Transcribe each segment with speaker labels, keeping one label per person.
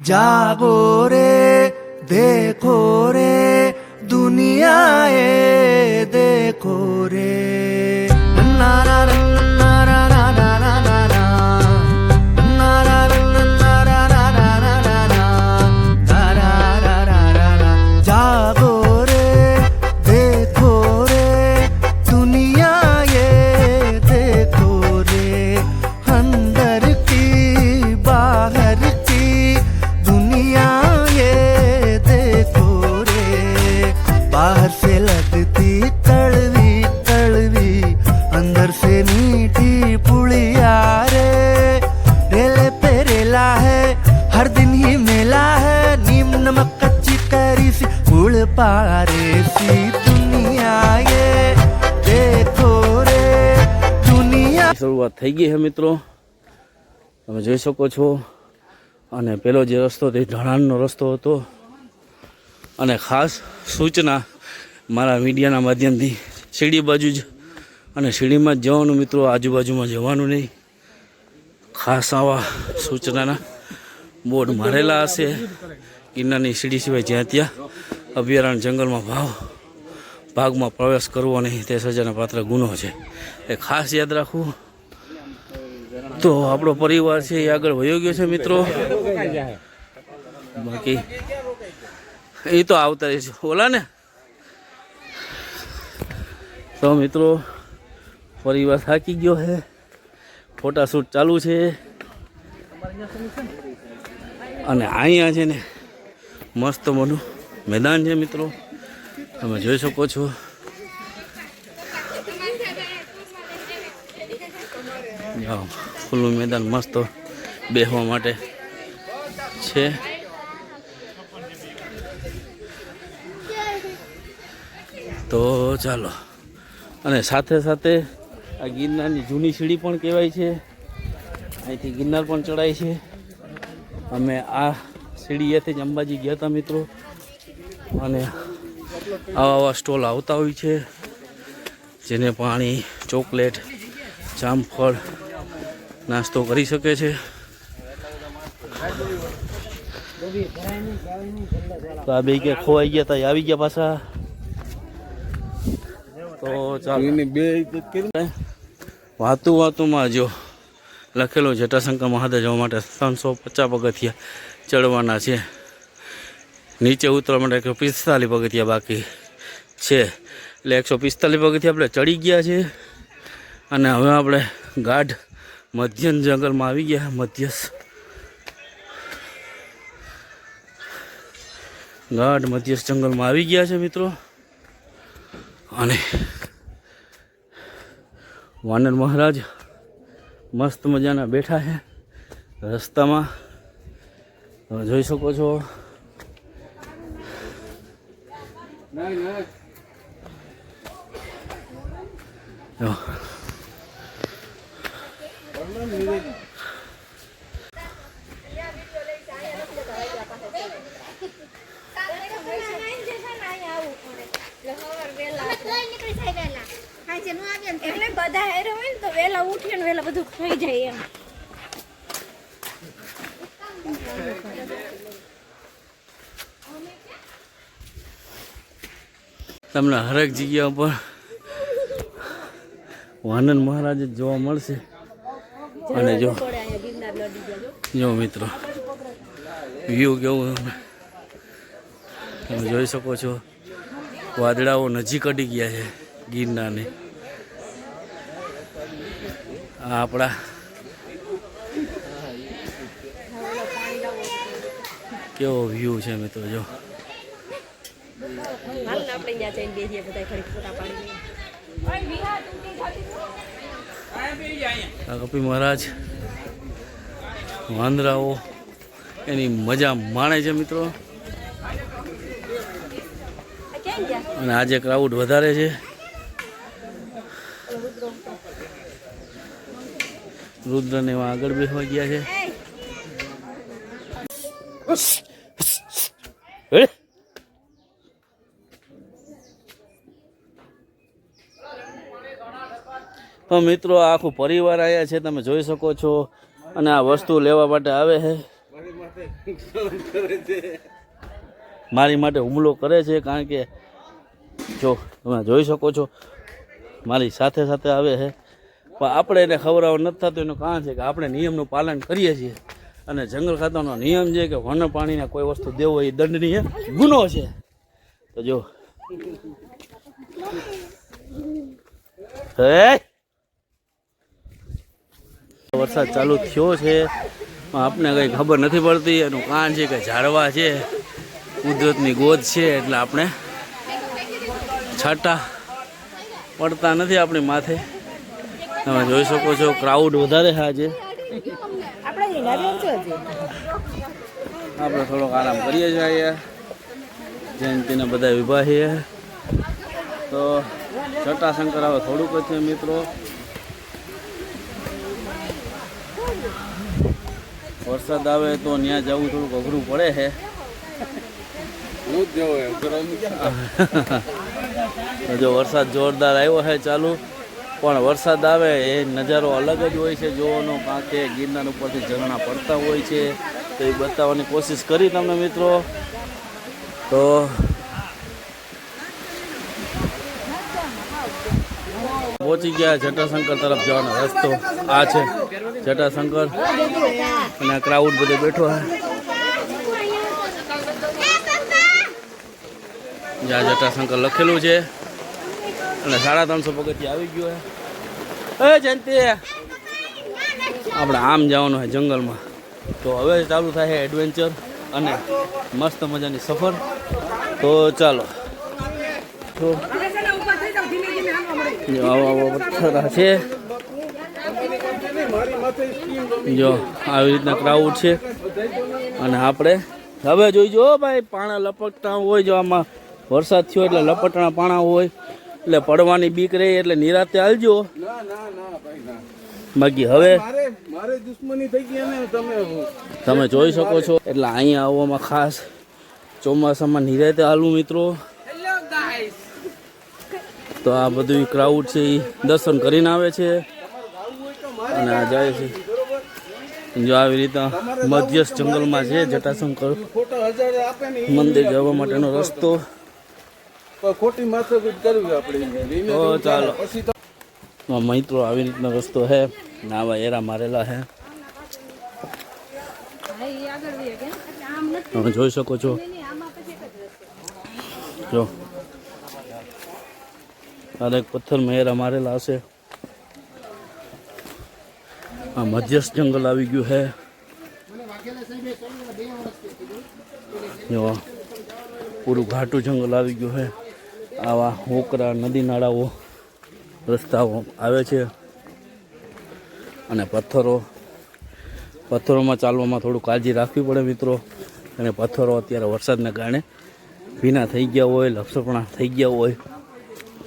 Speaker 1: जागो रे देखो रे दुनियाए देखो रे ना ना ना ना ना ना ना ना ना ना ना ना ना ना ना ना जागो रे देखो रे दुनिया ये देखो रे अंदर की बाहर की दुनिया ये देखो रे बाहर से लगती कड़वी कड़वी अंदर से मीठी पुड़िया रे रेले पे रेला है हर दिन ही मेला है नीम नमक कच्ची कैरी सी गुड़ पारे सी दुनिया ये देखो रे दुनिया
Speaker 2: શરૂઆત થઈ ગઈ છે મિત્રો, તમે જોઈ શકો છો. અને પેલો જે રસ્તો તે ઢાળાણનો રસ્તો હતો. અને ખાસ સૂચના મારા મીડિયાના માધ્યમથી સીડી બાજુ જ અને સીડીમાં જ જવાનું મિત્રો, આજુબાજુમાં જવાનું નહીં. ખાસ આવા સૂચનાના બોર્ડ મારેલા હશે. ગિરનારની સીડી સિવાય જ્યાં ત્યાં અભયારણ્ય જંગલમાં ભાગમાં પ્રવેશ કરવો નહીં, તે સજાના પાત્ર ગુનો છે. એ ખાસ યાદ રાખવું. તો આપણો પરિવાર છે એ આગળ વયો ગયો છે મિત્રો. બાકી એ તો આવતા રહેશે ઓલા ને. તો મિત્રો પરિવાર થાકી ગયો છે, ફોટા શૂટ ચાલુ છે. અને અહીંયા છે ને મસ્ત મોટું મેદાન છે મિત્રો, તમે જોઈ શકો છો. ખુલ્લું મેદાન મસ્ત બેસવા માટે છે. તો ચાલો. અને સાથે સાથે આ ગિરનારની જૂની સીડી પણ કહેવાય છે. અહીંથી ગિરનાર પણ ચડાય છે. અમે આ સીડીએથી જ અંબાજી ગયા હતા મિત્રો. અને આવા સ્ટોલ આવતા હોય છે, જેને પાણી, ચોકલેટ, જામફળ નાસ્તો કરી શકે છે. તો આ બે કે ખોવાઈ ગયા હતા, આવી ગયા પાછા. તો ચાલો વાતુમાં જો લખેલું જટાશંકર મહાદેવ જવા માટે 350 પગથિયા ચડવાના છે. નીચે ઉતરવા માટે 145 પગથિયા બાકી છે. એટલે 145 પગથિયા આપણે ચડી ગયા છે. અને હવે આપણે ગાઢ મધ્યમ જંગલમાં આવી ગયા. ગાઢ મધ્યસ્થ જંગલમાં આવી ગયા છે મિત્રો. અને વાનર મહારાજ મસ્ત મજાના બેઠા છે રસ્તામાં, તમે જોઈ શકો છો.
Speaker 3: એટલે બધા હેરો હોય ને તો વેલા ઉઠીએ ને વેલા બધું થઈ જાય એમ.
Speaker 2: તમને હરેક જગ્યા ઉપર વાનર મહારાજ જ જોવા મળશે. અને જો મિત્રો વ્યૂ કેવું તમે જોઈ શકો છો. વાદળાઓ નજીક અડી ગયા છે ગિરનારની. આ આપણા કેવો વ્યૂ છે મિત્રો. જો કપી મહારાજ વાંદરાઓ એની મજા માણે છે મિત્રો. અને આજે ક્રાઉડ વધારે છે. રુદ્રને એવા આગળ બેસવા ગયા છે. તો મિત્રો આખું પરિવાર આવ્યા છે, તમે જોઈ શકો છો. અને આ વસ્તુ લેવા માટે આવે છે. મારી માટે હુમલો કરે છે, કારણ કે જો તમે જોઈ શકો છો મારી સાથે સાથે આવે છે, પણ આપણે એને ખવડાવવા નથી થતું. એનું કારણ છે કે આપણે નિયમનું પાલન કરીએ છીએ, અને જંગલ ખાતાનો નિયમ છે કે વન્ય પ્રાણીને કોઈ વસ્તુ દેવો એ દંડનીય ગુનો છે. તો જો વરસાદ ચાલુ થયો છે, આપને કંઈ ખબર નથી પડતી. એનું કારણ છે કે ઝાડવા છે, કુદરતની ગોદ છે, એટલે આપણે છાંટા પડતા નથી આપણી માથે. તમે જોઈ શકો છો ક્રાઉડ વધારે છે આજે. આપણે થોડોક આરામ કરીએ છીએ અહીંયા. જયંતિને બધા વિભા છીએ, તો જટાશંકર હવે થોડુંક જ છે મિત્રો. વરસાદ આવે તો ત્યાં જવું થોડુંક અઘરું પડે છે. તો જો વરસાદ જોરદાર આવ્યો છે ચાલુ, પણ વરસાદ આવે એ નજારો અલગ જ હોય છે જોવાનો. કારણ કે ગિરનાર ઉપરથી ઝરણા પડતા હોય છે, તો એ બતાવવાની કોશિશ કરી તમને મિત્રો. તો પહોંચી ગયા જટાશંકર તરફ જવાનો રસ્તો આ છે. જટાશંકર અને ક્રાઉડ બધે બેઠો છે. જ્યાં જટાશંકર લખેલું છે, અને 350 પગથિયાં આવી ગયું છે. જયંતિ આપણે આમ જવાનું છે જંગલમાં. તો હવે ચાલુ થાય એડવેન્ચર અને મસ્ત મજાની સફર. તો ચાલો. તો આવા પથ્થર છે, જો આવી રીતના ક્રાઉડ છે. અને આપણે હવે જોઈજો ભાઈ, પાણા લપટતા હોય, જો આમાં વરસાદ થયો એટલે લપટણા પાણા હોય, એટલે પડવાની બીક રહી, એટલે નિરાતે હાલજો. બાકી હવે તમે જોઈ શકો છો, એટલે અહીંયા આવવામાં ખાસ ચોમાસામાં નિરાતે હાલવું મિત્રો. તો આ બધું ક્રાઉડ છે એ દર્શન કરીને આવે છે અને આ જાય છે. જો આવી રીતે મધ્યસ્થ જંગલમાં છે જટાશંકર મંદિર જવા માટેનો રસ્તો. તો ચાલો મિત્રો, આવી રીતનો રસ્તો છે ને આવા એરા મારેલા છે. તમે જોઈ શકો છો, જો દરેક પથ્થરમાં એરા મારેલા હશે. આ મધ્યસ્થ જંગલ આવી ગયું છે. જો પૂરું ઘાટું જંગલ આવી ગયું છે. આવા હોકરા, નદી નાળાઓ, રસ્તાઓ આવે છે, અને પથ્થરોમાં ચાલવામાં થોડું કાળજી રાખવી પડે મિત્રો. અને પથ્થરો અત્યારે વરસાદના કારણે ભીના થઈ ગયા હોય, લપસપણા થઈ ગયા હોય,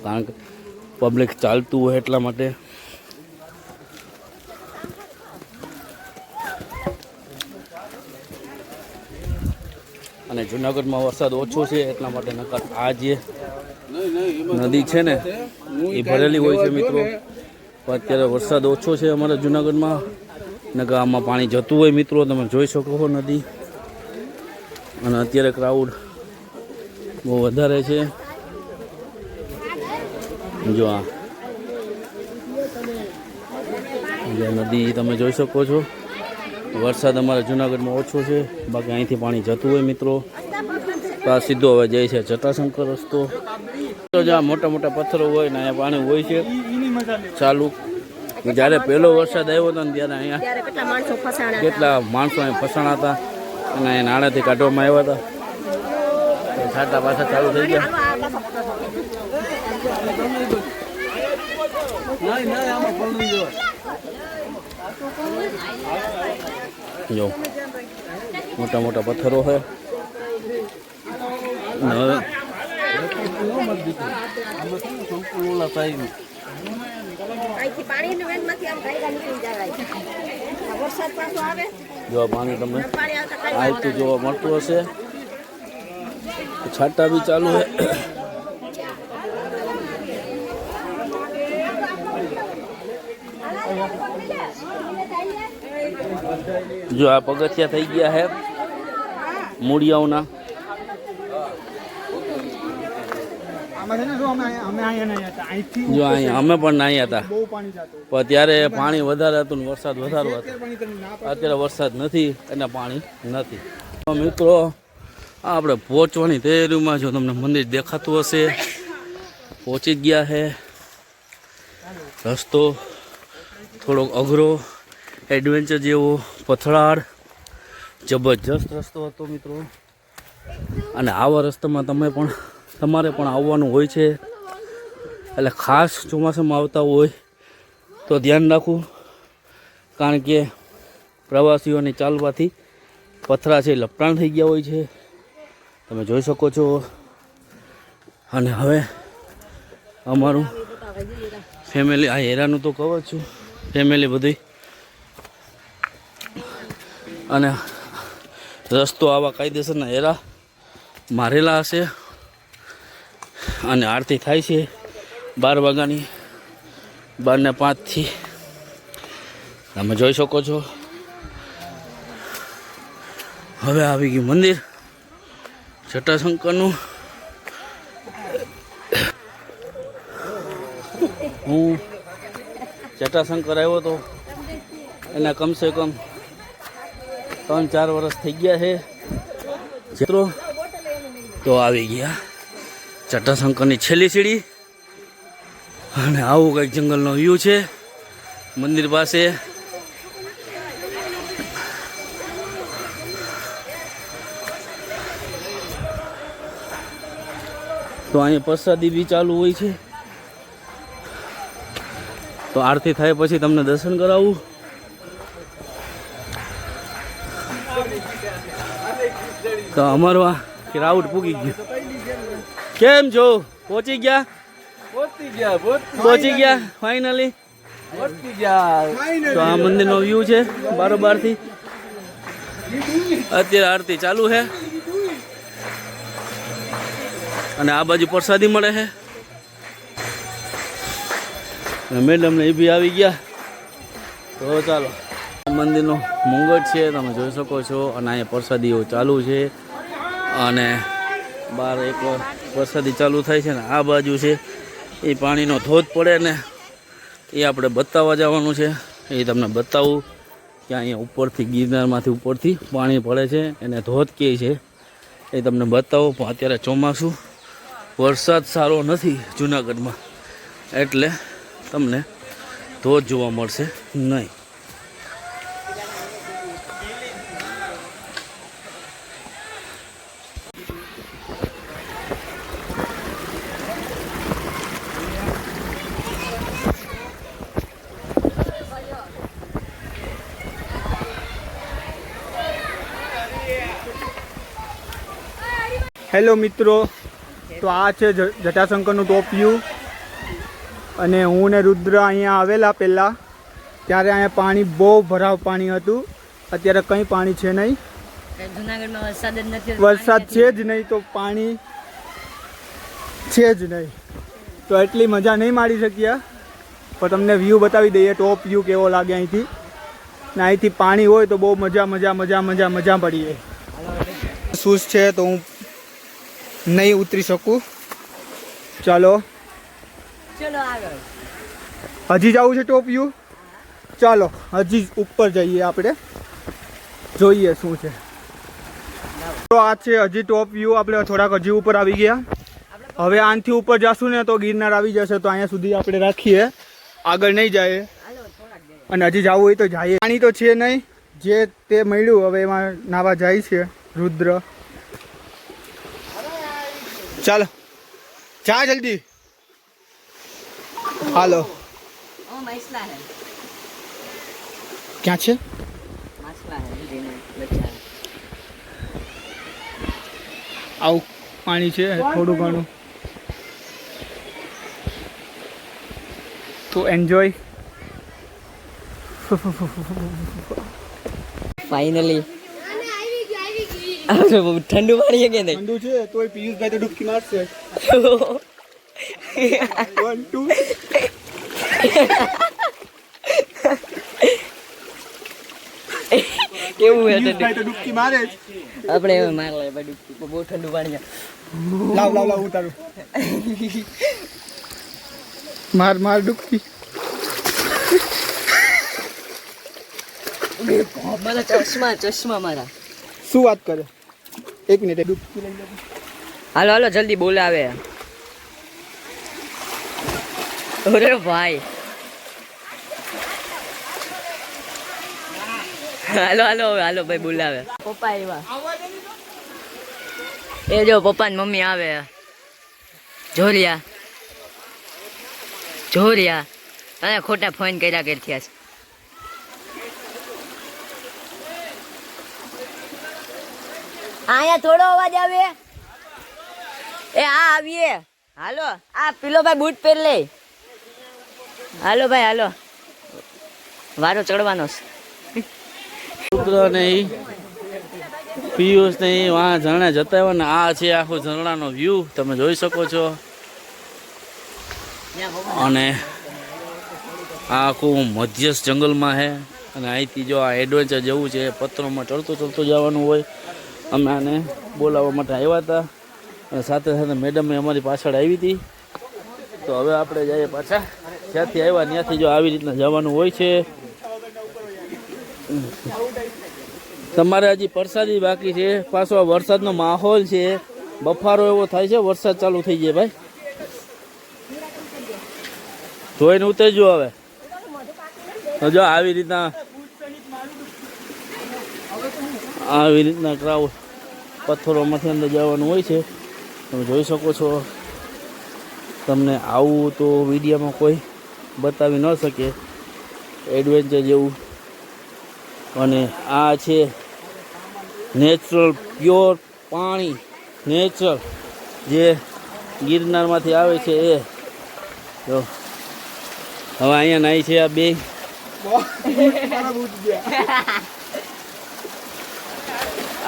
Speaker 2: કારણ કે પબ્લિક ચાલતું હોય એટલા માટે. અને જુનાગઢમાં વરસાદ ઓછો છે એટલા માટે, નકર આ જે નદી છે ને એ ભરેલી હોય છે મિત્રો. પણ અત્યારે વરસાદ ઓછો છે અમારા જુનાગઢમાં, નકર આમાં પાણી જતું હોય મિત્રો. તમે જોઈ શકો છો નદી. અને અત્યારે ક્રાઉડ બહુ વધારે છે. જો આ નદી તમે જોઈ શકો છો. વરસાદ અમારા જુનાગઢમાં ઓછો છે, બાકી અહીંથી પાણી જતું હોય મિત્રો. તો આ સીધો હવે જાય છે જટાશંકર રસ્તો. તો જ્યાં મોટા મોટા પથ્થરો હોય ને અહીંયા પાણી હોય છે ચાલુ. જ્યારે પહેલો વરસાદ આવ્યો હતો ને ત્યારે અહીંયા કેટલા માણસો અહીં ફસાણા હતા, અને અહીંયા નાણાંથી કાઢવામાં આવ્યા હતા. છાંટા પાછા ચાલુ થઈ ગયા. જો મોટા મોટા પથ્થરો છે. હવે જો પાણી તમને આવતું જોવા મળતું હશે. છાંટા બી ચાલુ છે. જો આ પગથિયા થઈ ગયા છે મૂળિયાઓના. જો અહીંયા અમે પણ નાહ્યા હતા, પણ ત્યારે પાણી વધારે હતું ને વરસાદ વધારે હતો. અત્યારે વરસાદ નથી અને પાણી નથી. તો મિત્રો આપણે પહોંચવાની તૈયારીમાં, જો તમને મંદિર દેખાતું હશે, પહોંચી જ ગયા છે. રસ્તો થોડોક અઘરો, એડવેન્ચર જેવો, પથરાળ, જબરજસ્ત રસ્તો હતો મિત્રો. અને આવા રસ્તામાં તમારે પણ આવવાનું હોય છે. એટલે ખાસ ચોમાસામાં આવતા હોય તો ધ્યાન રાખવું, કારણ કે પ્રવાસીઓને ચાલવાથી પથરા છે લપટાણ થઈ ગયા હોય છે, તમે જોઈ શકો છો. અને હવે અમારું ફેમિલી, આ હેરાનું તો કહું છું, ફેમિલી બધી. અને રસ્તો આવા કાયદેસરના હેરા મારેલા હશે. અને આરતી થાય છે 12 વાગ્યાની, 12 ને 5 તમે જોઈ શકો છો. હવે આવી ગયું મંદિર જટાશંકરનું. હું જટાશંકર આવ્યો હતો એના કમસે કમ 3-4 વર્ષ થઈ ગયા છે. જેટલો તો આવી ગયા જટાશંકરની છેલ્લી સીડી. અને આવું કંઈક જંગલનો વ્યૂ છે મંદિર પાસે. તો અહીંયા પ્રસાદી બી ચાલુ હોય છે. તો આરતી થાય પછી તમને દર્શન કરાવું. તો અમારું આ ક્રાઉડ પૂગી ગયું. કેમ છો? પહોંચી ગયા ફાઇનલી. તો આ મંદિરનો વ્યૂ છે બારોબારથી. અત્યારે આરતી ચાલુ છે અને આ બાજુ પ્રસાદી મળે છે. મેડમ ને એ બી આવી ગયા. તો ચાલો, મંદિરનો મુંગટ છે, તમે જોઈ શકો છો. અને અહીંયા પ્રસાદીઓ ચાલુ છે અને બહાર એક પ્રસાદી ચાલુ થાય છે. ને આ બાજુ છે એ પાણીનો ધોધ પડે ને એ આપણે બતાવવા જવાનું છે. એ તમને બતાવું કે અહીંયા ઉપરથી, ગિરનારમાંથી ઉપરથી પાણી પડે છે, એને ધોધ કહે છે. એ તમને બતાવો. પણ અત્યારે ચોમાસું, વરસાદ સારો નથી જૂનાગઢમાં, એટલે તમને ધોધ જોવા મળશે નહીં.
Speaker 4: હેલો મિત્રો, તો આ છે જટાશંકરનું ટોપ વ્યૂ. અને હું ને રુદ્ર અહીંયા આવેલા પહેલાં, ત્યારે અહીંયા પાણી બહુ ભરાવ પાણી હતું. અત્યારે કંઈ પાણી છે નહીં,
Speaker 5: જૂનાગઢમાં વરસાદ જ નથી.
Speaker 4: વરસાદ છે જ નહીં તો પાણી છે જ નહીં. તો એટલી મજા નહીં માણી શક્યા, પણ તમને વ્યૂ બતાવી દઈએ ટોપ વ્યૂ કેવો લાગે અહીંથી. ને અહીંથી પાણી હોય તો બહુ મજા પડીએ. શૂઝ છે તો હું નહીં ઉતરી શકું. ચાલો
Speaker 5: આગળ
Speaker 4: હજી જવું છે ટોપ વ્યૂ. ચાલો હજી ઉપર જઈએ, આપણે જોઈએ શું છે. તો આ છે હજી ટોપ વ્યૂ. આપણે થોડાક હજી ઉપર આવી ગયા. હવે આનાથી ઉપર જશું ને તો ગિરનાર આવી જશે. તો અહીંયા સુધી આપણે રાખીએ, આગળ નહીં જાય. અને હજી જવું હોય તો જઈએ. પાણી તો છે નહીં, જે તે મળ્યું હવે એમાં નાવા જાય છે રુદ્ર. ચાલો જા જલ્દી. હાલો, ક્યાં છે? આવું પાણી છે થોડું ઘણું, તો એન્જોય.
Speaker 5: ફાઇનલી ઠંડુ પાણી છે કે નહીં?
Speaker 4: ઠંડુ છે તોય પિયુષભાઈ તો ડૂબકી મારશે. 1 2
Speaker 5: કેવું હે
Speaker 4: પિયુષભાઈ તો ડૂબકી મારે જ.
Speaker 5: આપણે હવે માર લે ભાઈ ડૂબકી બહુ ઠંડુ પાણી છે.
Speaker 4: લાવ ઉતારું. માર ડૂબકી.
Speaker 5: મારા ચશ્મા મારા.
Speaker 4: શું વાત કરે? એક મિનિટ ડૂબકી લઈ લે.
Speaker 5: હાલો જલ્દી બોલાવે. અરે ભાઈ હાલો ભાઈ બોલાવે. પપ્પા આવ્યા. એ જો પપ્પા ને મમ્મી આવે. જોરિયા અને ખોટા ફોન કર્યા કરતી છે. અહીંયા થોડો અવાજ આવે. એ આવીએ. હાલો આ પીલો ભાઈ બૂટ પહેર લે. હાલો ભાઈ હાલો વારો ચડવાનો છે.
Speaker 2: રુદ્ર નહીં, પિયુષ નહીં, વાં ઝરણા જતા આવ્યા ને આ છે આખો ઝરણાનો વ્યૂ તમે જોઈ શકો છો. અને આ આખું મધ્યસ્થ જંગલમાં છે અને અહીંથી જો આ એડવેન્ચર જેવું છે, પથ્થરોમાં ચડતું જવાનું હોય. અમે આને બોલાવવા માટે આવ્યા હતા અને સાથે સાથે મેડમે અમારી પાછળ આવી હતી. તો હવે આપણે જઈએ પાછા જ્યાંથી આવ્યા ત્યાંથી જો આવી રીતના જવાનું હોય છે. તમારે હજી પ્રસાદી બાકી છે. પાછો આ વરસાદનો માહોલ છે, બફારો એવો થાય છે, વરસાદ ચાલુ થઈ જાય ભાઈ. જોઈને ઉતરજો હવે. જો આવી રીતના ક્રાઉડ પથ્થરોમાંથી અંદર જવાનું હોય છે. તમે જોઈ શકો છો. તમને આવું તો વિડીયોમાં કોઈ બતાવી ન શકે એડવેન્ચર જેવું. અને આ છે નેચરલ પ્યોર પાણી, નેચરલ જે ગિરનારમાંથી આવે છે એ. જો હવે અહીંયા નાઈ છે આ બે.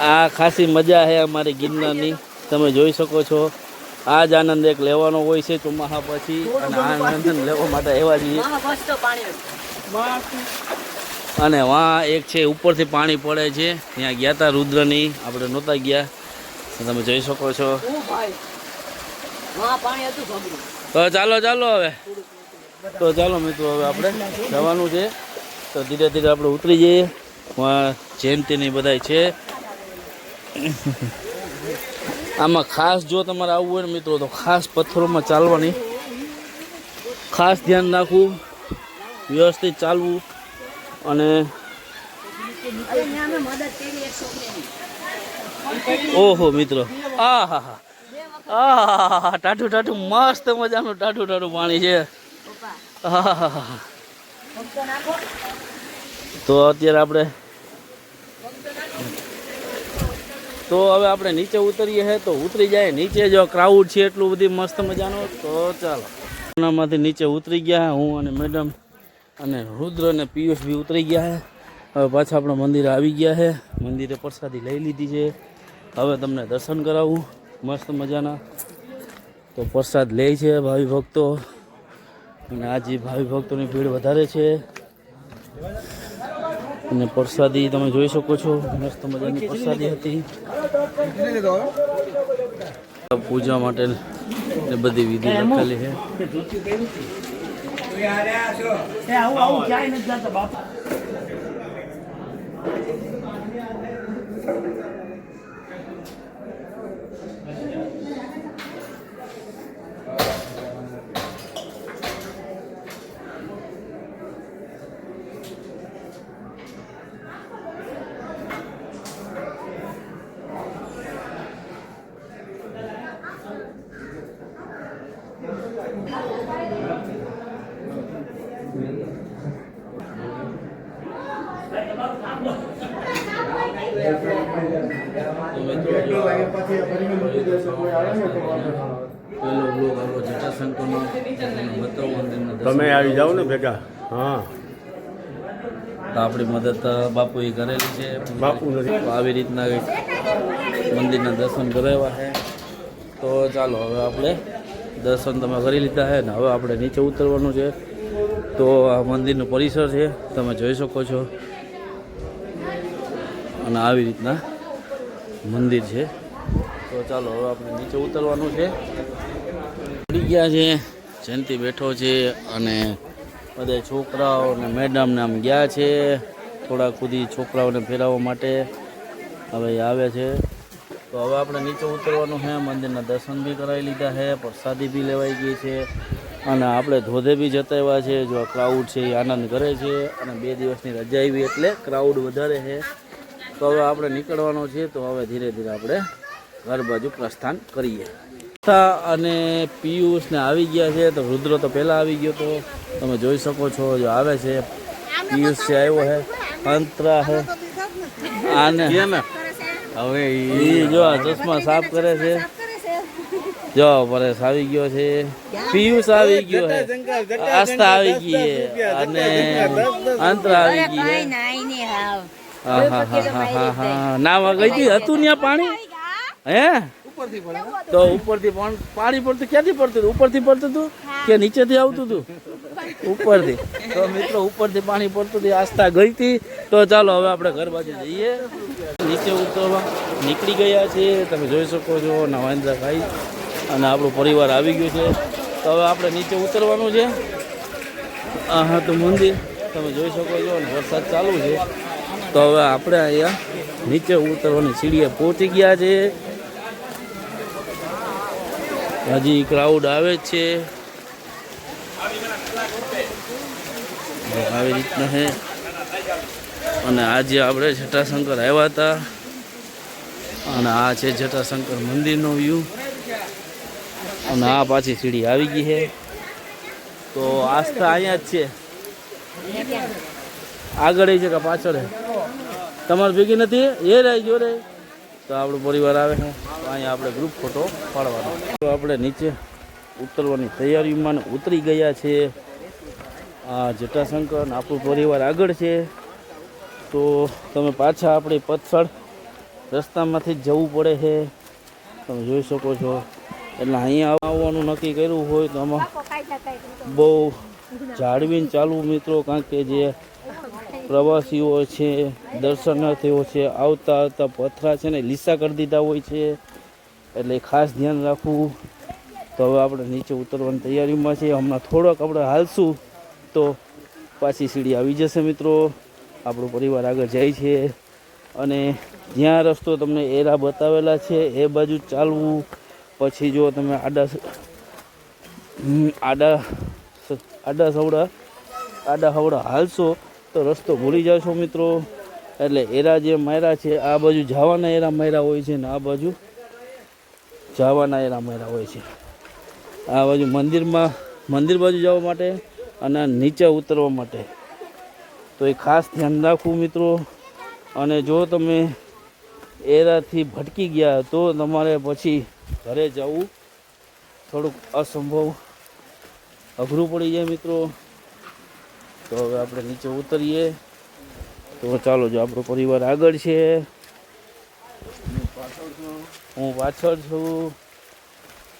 Speaker 2: આ ખાસી મજા છે અમારી ગિરનારની. તમે જોઈ શકો છો. આ જ આનંદ એક લેવાનો હોય છે ચોમાસા પછી અને આ આનંદ લેવા માટે આવ્યા છીએ. અને વાં એક છે ઉપરથી પાણી પડે છે, ત્યાં ગયા હતા રુદ્રની, આપણે નહોતા ગયા. તમે જોઈ શકો છો. તો ચાલો હવે. તો ચાલો મિત્રો હવે આપણે જવાનું છે. તો ધીરે ધીરે આપણે ઉતરી જઈએ. વાં જયંતીની બધાય છે. આમાં ખાસ જો તમારે આવવું હોય ને મિત્રો તો ખાસ પથ્થરોમાં ચાલવાની ખાસ ધ્યાન રાખવું, વ્યવસ્થિત ચાલવું. અને ઓહો મિત્રો ટાઢું મસ્ત મજાનું ટાઢું પાણી છે. તો અત્યારે હવે આપણે નીચે ઉતરીએ છે. તો ઉતરી જાય નીચે. જો ક્રાઉડ છે એટલું બધી મસ્ત મજાનો. તો ચાલો માંથી નીચે ઉતરી ગયા હું અને મેડમ અને રુદ્ર અને પિયુષ બી ઉતરી ગયા છે. હવે પાછા આપણા મંદિરે આવી ગયા છે. મંદિરે પ્રસાદી લઈ લીધી છે. હવે તમને દર્શન કરાવું મસ્ત મજાના. તો પ્રસાદ લે છે ભાવિ ભક્તો અને આજે ભાવિ ભક્તોની ભીડ વધારે છે. અને પ્રસાદી તમે જોઈ શકો છો, મસ્ત મજાની પ્રસાદી હતી. પૂજા માટે બધી વિધિ લખેલી છે.
Speaker 6: તમે આવી જાઓ ને ભેગા. હા
Speaker 2: તો આપણી મદદ બાપુએ કરેલી છે.
Speaker 6: બાપુ નથી.
Speaker 2: તો આવી રીતના મંદિરના દર્શન કરાવ્યા છે. તો ચાલો હવે આપણે દર્શન તમે કરી લીધા છે ને હવે આપણે નીચે ઉતરવાનું છે. તો આ મંદિરનું પરિસર છે તમે જોઈ શકો છો. અને આવી રીતના મંદિર છે. તો ચાલો હવે આપણે નીચે ઉતરવાનું છે. પડી ગયા છે, જયંતિ બેઠો છે અને બધા છોકરાઓ અને મેડમને આમ ગયા છે થોડા ખુદી છોકરાઓને ફેરવવા માટે. હવે એ આવે છે. તો હવે આપણે નીચે ઉતરવાનું છે. મંદિરના દર્શન બી કરાવી લીધા છે, પ્રસાદી બી લેવાઈ ગઈ છે અને આપણે ધોધે બી જતા આવ્યા છે. જો ક્રાઉડ છે એ આનંદ કરે છે અને 2 દિવસની રજા આવી એટલે ક્રાઉડ વધારે છે. તો હવે આપણે નીકળવાનું છે. તો હવે ધીરે ધીરે આપણે ઘર બાજુ પ્રસ્થાન કરીએ. અને પિયુષ ને આવી ગયા છે. તો રુદ્ર તો પહેલાં આવી ગયો તો તમે જોઈ શકો છો. જો આવે છે પિયુષ છે, આવ્યો છે, અંતરા છે આને હવે જો ચશ્મા સાફ કરે છે. જો પરેશ આવી ગયો છે, પિયુષ આવી ગયો છે, આસ્થા આવી ગઈ છે અને અંતરા આવી ગઈ છે. ના ગઈ હતી હતું ત્યાં પાણી હે તો ઉપરથી પાણી પડતું ક્યાંથી પડતું હતું? ઉપરથી પડતું હતું કે નીચેથી આવતું હતું? ઉપરથી. તો મિત્રો ઉપરથી પાણી પડતું હતું. આસ્થા ગઈ હતી. તો ચાલો હવે આપણે ઘર બાજુ જઈએ. નીચે ઉતરવા નીકળી ગયા છે. તમે જોઈ શકો છો નવાન્દ્રા ભાઈ અને આપણો પરિવાર આવી ગયું છે. તો હવે આપણે નીચે ઉતરવાનું છે. હા તો મંદિર તમે જોઈ શકો છો અને વરસાદ ચાલુ છે. તો હવે આપણે અહીંયા નીચે ઉતરવાની સીડીએ પહોંચી ગયા છે. હજી ક્રાઉડ આવે જ છે. આવી રીતના છે અને આજે આપણે જટાશંકર આવ્યા હતા અને આ છે જટાશંકર મંદિરનો વ્યૂ અને આ પાછી સીડી આવી ગઈ છે. તો આસ્થા અહીંયા જ છે. આગળ છે કે પાછળ? તમારે ભેગી નથી એ રહી જો રે. તો આપણો પરિવાર આવે છે. તો અહીંયા આપણે ગ્રુપ ફોટો પાડવાનો. તો આપણે નીચે ઉતરવાની તૈયારીમાં ઉતરી ગયા છે. આ જટાશંકર આપણો પરિવાર આગળ છે. તો તમે પાછા આપણી પથસળ રસ્તામાંથી જ જવું પડે છે. તમે જોઈ શકો છો. એટલે અહીંયા આવવાનું નક્કી કર્યું હોય તો આમાં બહુ જાળવીને ચાલવું મિત્રો. કારણ કે જે પ્રવાસીઓ છે, દર્શનાર્થીઓ છે, આવતા આવતા પથરા છે ને લીસા કરી દીધા હોય છે. એટલે ખાસ ધ્યાન રાખવું. તો હવે આપણે નીચે ઉતરવાની તૈયારીમાં છે. હમણાં થોડોક આપણે હાલશું તો પાછી સીડી આવી જશે મિત્રો. આપણો પરિવાર આગળ જાય છે અને જ્યાં રસ્તો તમને એરા બતાવેલા છે એ બાજુ ચાલવું. પછી જો તમે આડા હવડા હાલશો તો રસ્તો ભૂલી જશો મિત્રો. એટલે એરા જે માયરા છે આ બાજુ જવાના એરા માયરા હોય છે ને આ બાજુ જવાના એરા માયરા હોય છે. આ બાજુ મંદિર બાજુ જવા માટે અને નીચે ઉતરવા માટે. તો એ ખાસ ધ્યાન રાખવું મિત્રો. અને જો તમે એરાથી ભટકી ગયા તો તમારે પછી ઘરે જવું થોડુંક અસંભવ અઘરું પડી જાય મિત્રો. તો હવે આપણે નીચે ઉતરીએ. તો ચાલો, જો આપણો પરિવાર આગળ છે, હું પાછળ છું.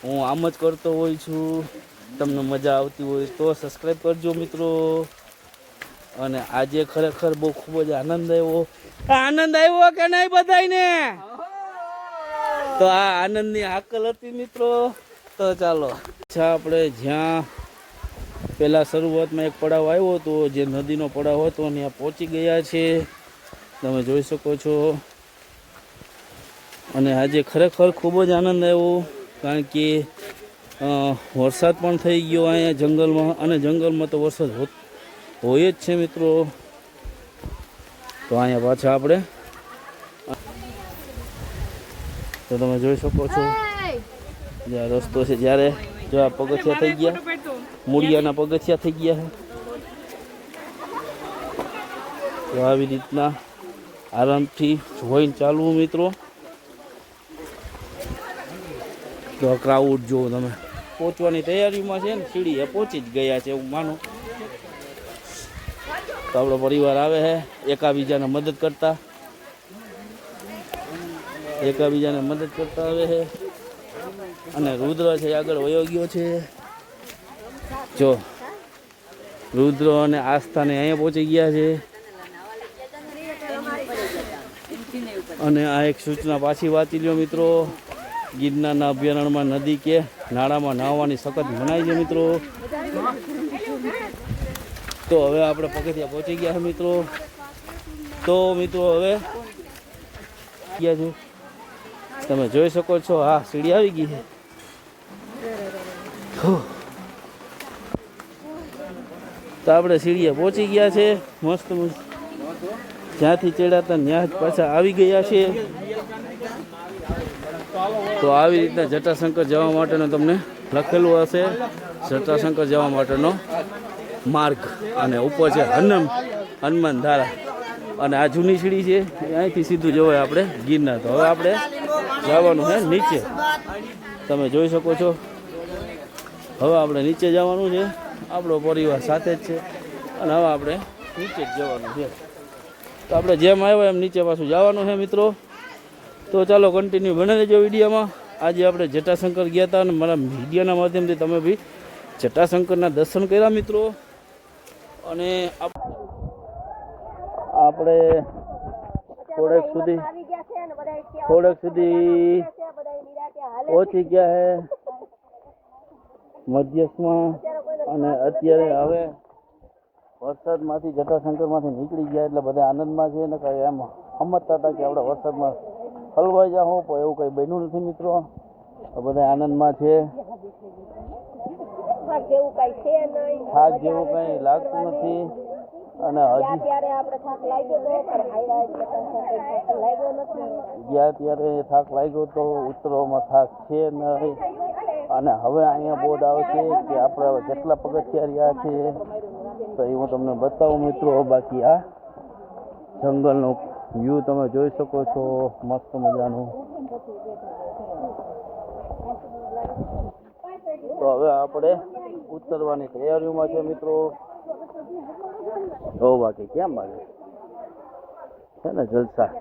Speaker 2: હું આમ જ કરતો હોય છું. તમને મજા આવતી હોય તો સબસ્ક્રાઈબ કરજો મિત્રો. અને આજે ખરેખર બહુ ખૂબ જ આનંદ આવ્યો કે નહીં બધાને? તો આ આનંદની હાકલ હતી મિત્રો. તો ચાલો આપણે જ્યાં પહેલાં શરૂઆતમાં એક પડાવ આવ્યો હતો, જે નદીનો પડાવ હતો, ત્યાં પહોંચી ગયા છે. તમે જોઈ શકો છો. અને આજે ખરેખર ખૂબ જ આનંદ આવ્યો. કારણ કે વરસાદ પણ થઈ ગયો અહીંયા જંગલમાં. અને જંગલમાં તો વરસાદ હોય જ છે મિત્રો. તો અહીંયા પાછા આપણે તો તમે જોઈ શકો છો જે આ રસ્તો છે. જ્યારે જો આ પગથિયા થઈ ગયા, મૂળિયાના પગથિયા થઈ ગયા છે. તો આવી રીતના આરામથી જોઈને ચાલવું મિત્રો. તો ક્રાઉડ જો તમે પહોંચવાની તૈયારીમાં છે ને, સીડી એ પહોંચી જ ગયા છે એવું માનો. તો આપણો પરિવાર આવે છે એકાબીજાને મદદ કરતા આવે છે. અને રુદ્ર છે આગળ વયો ગયો છે. જો રુદ્ર અને આસ્થાને અહીંયા પહોંચી ગયા છે. અને આ એક સૂચના પાછી વાંચી લ્યો મિત્રો, ગિરનારના અભયારણ્યમાં નદી કે નાળામાં નાહવાની સખત મનાઈ છે મિત્રો. તો હવે આપણે પગથિયા પહોંચી ગયા છે મિત્રો. તો મિત્રો હવે ગયા છે, તમે જોઈ શકો છો. હા, સીડી આવી ગઈ છે. તો આપણે સીડીએ પહોંચી ગયા છે મસ્ત મસ્ત. જ્યાંથી ચડ્યા હતા ત્યાં જ પાછા આવી ગયા છે. તો આવી રીતના જટાશંકર જવા માટેનો તમને લખેલું હશે, જટાશંકર જવા માટેનો માર્ગ. અને ઉપર છે હનુમાન ધારા. અને આ જૂની સીડી છે, અહીંથી સીધું જવાય આપણે ગિરનાર. તો હવે આપણે જવાનું છે નીચે, તમે જોઈ શકો છો. હવે આપણે નીચે જવાનું છે, આપણો પરિવાર સાથે જ છે. અને હવે આપણે નીચે જ જવાનું છે. તો આપણે જેમ આવ્યા એમ નીચે પાછું જવાનું છે મિત્રો. તો ચાલો કન્ટિન્યુ બને રહેજો વિડીયોમાં. આજે આપણે જટાશંકર ગયા હતા અને મારા મીડિયાના માધ્યમથી તમે બી જટાશંકરના દર્શન કર્યા મિત્રો. અને આપણે થોડેક સુધી પહોંચી ગયા છે મધ્યસ્થમાં. અને અત્યારે હવે વરસાદમાંથી જટાશંકરમાંથી નીકળી ગયા એટલે બધા આનંદમાં છે. ને કંઈ એમ સમજતા હતા કે આપણે વરસાદમાં હલવાઈ જાઓ, પણ એવું કંઈ બન્યું નથી મિત્રો. બધા આનંદમાં છે. થાક જેવું કંઈ લાગતું નથી. અને હજી ગયા ત્યારે થાક લાગ્યો તો ઉતરવામાં થાક છે નહીં. અને હવે અહીંયા બોર્ડ આવશે કે આપણે હવે કેટલા પગથિયા રહ્યા છે તો એ હું તમને બતાવું મિત્રો. બાકી આ જંગલનો વ્યૂ તમે જોઈ શકો છો, મસ્ત મજાનું. તો હવે આપણે ઉતરવાની તૈયારીઓમાં છે મિત્રો. તો બાકી કેમ લાગે છે ને જલસા.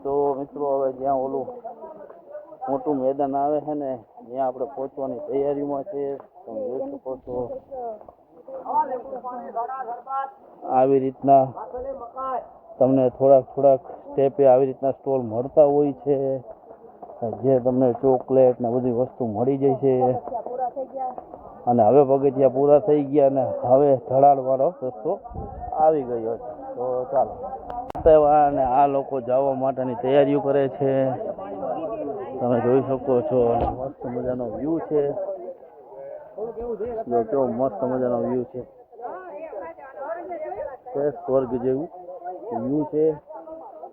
Speaker 2: તો મિત્રો હવે જ્યાં ઓલું મોટું મેદાન આવે છે ને ત્યાં આપણે પહોંચવાની તૈયારીમાં છે. તમે જોઈ શકો છો આવી રીતના તમને થોડાક સ્ટેપે આવી રીતના સ્ટોલ મળતા હોય છે, જે તમને ચોકલેટ ને બધી વસ્તુ મળી જાય છે. અને હવે પગથિયા પૂરા થઈ ગયા ને હવે ઢળાણવાળો રસ્તો આવી ગયો છે. તો ચાલો, અને આ લોકો જવા માટેની તૈયારીઓ કરે છે, તમે જોઈ શકો છો. મસ્ત મજાનો વ્યૂ છે, જો કેવો મસ્ત મજાનો વ્યૂ છે. સ્વર્ગ જેવું વ્યૂ છે.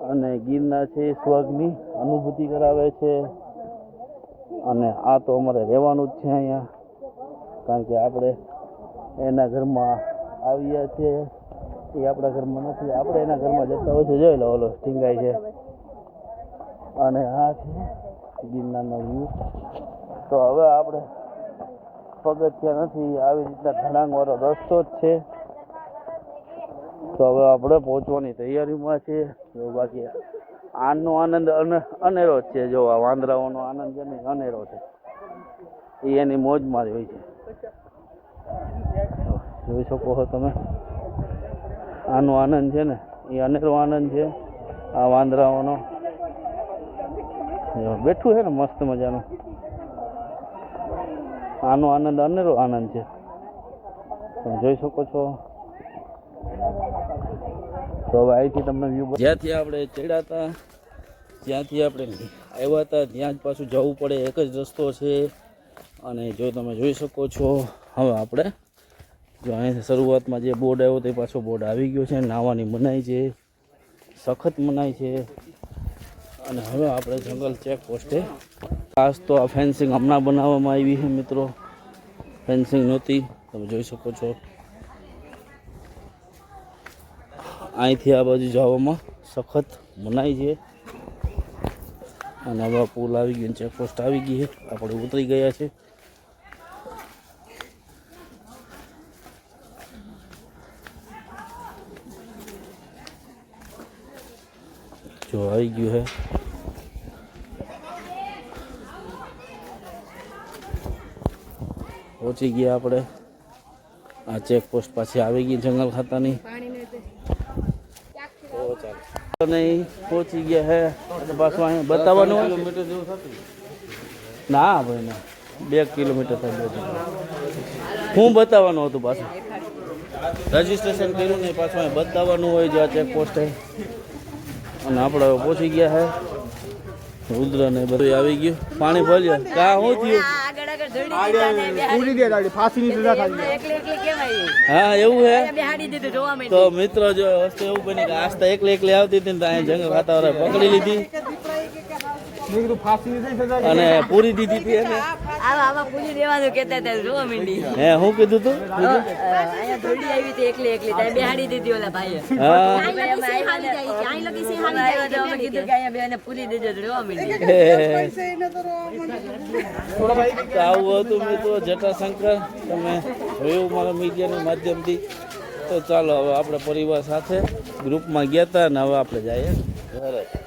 Speaker 2: અને ગિરનાર છે સ્વર્ગની અનુભૂતિ કરાવે છે. અને આ તો અમારે રહેવાનું જ છે અહીંયા, કારણ કે આપણે એના ઘરમાં આવ્યા છે. એ આપણા ઘરમાં નથી, આપણે એના ઘરમાં જતા હોય છે. જોઈ લો ઓલો ટીંગાઈ છે. અને આ છે ગિરનારનો વ્યૂ. તો હવે આપણે પગથિયા નથી, આવી રીતના ઢળાંગવાળો રસ્તો જ છે. તો હવે આપણે પહોંચવાની તૈયારીમાં છે. જો બાકી આનો આનંદ અનેરો જ છે. જો આ વાંદરાઓનો આનંદ છે ને અનેરો છે, એ એની મોજમાં જ હોય છે. જોઈ શકો છો તમે, આનો આનંદ છે ને એ અનેરો આનંદ છે. આ વાંદરાઓનો બેઠું છે ને મસ્ત મજાનું, આનો આનંદ અનેરો આનંદ છે. તમે જોઈ શકો છો. તો હવે અહીંથી તમને વ્યૂ, જ્યાંથી આપણે ચડ્યા હતા જ્યાંથી આપણે આવ્યા હતા ત્યાં જ પાછું જવું પડે, એક જ રસ્તો છે. અને જો તમે જોઈ શકો છો, હવે આપણે જો અહીંથી શરૂઆતમાં જે બોર્ડ આવ્યો તે પાછો બોર્ડ આવી ગયો છે. નાહવાની મનાઈ છે, સખત મનાઈ છે. અને હવે આપણે જંગલ ચેકપોસ્ટે, ખાસ તો આ ફેન્સિંગ હમણાં બનાવવામાં આવી છે મિત્રો, ફેન્સિંગ નહોતી, તમે જોઈ શકો છો. અહીંથી આ બાજુ જવામાં સખત મનાઈ છે. અને હવે પુલ આવી ગયો, ચેકપોસ્ટ આવી ગઈ છે, આપણે ઉતરી ગયા છે. જો આવી ગયું છે. પહોંચી ગયા આપણે. આ ચેકપોસ્ટ પાછી આવી ગઈ જંગલ ખાતાની. તો નહીં પહોંચી ગયા હે એટલે પાછું અહીંયા બતાવવાનું ના ભાઈ ના 2 કિલોમીટર થાય 2 હું બતાવવાનું હતું પાછું રજીસ્ટ્રેશન કર્યું નહીં પાછું અહીં બતાવવાનું હોય જો આ ચેકપોસ્ટ છે અને આપણે હવે પહોંચી ગયા હે રુદ્ર ને બધું આવી ગયું પાણી ભર્યું કા શું થયું
Speaker 5: આગળ આગળ ધોડી દીધા ને
Speaker 4: પૂરી દે દાડી ફાંસીની સજા થાય
Speaker 5: એકલી એકલી કેમ આવી
Speaker 2: હા એવું હે
Speaker 5: બેહાડી દીધું જોવા
Speaker 2: તો મિત્રો જો વસ્તુ એવું બની કે આસ્તા એકલી આવતી હતી ને તો અહીંયા જંગલ ખાતા પકડી લીધી
Speaker 4: મેં કીધું ફાંસીની સજા
Speaker 2: અને પૂરી દીધી હતી એને
Speaker 5: આવા પૂરી દેવાનું કહેતા હતા જોવા માંડી
Speaker 2: હે શું કીધું તું
Speaker 5: અહીંયા ધોડી આવી હતી એકલી એકલી ત્યાં બેહાડી દીધી ઓલા ભાઈએ
Speaker 2: હા
Speaker 5: કીધું કે અહીંયા બેને પૂરી દેજો જોવા માંડી
Speaker 2: તો આવું હતું મિત્રો જટાશંકર તમે જોયું મારા મીડિયાના માધ્યમથી તો ચાલો હવે આપણે પરિવાર સાથે ગ્રુપમાં ગયા હતા ને હવે આપણે જઈએ ઘરે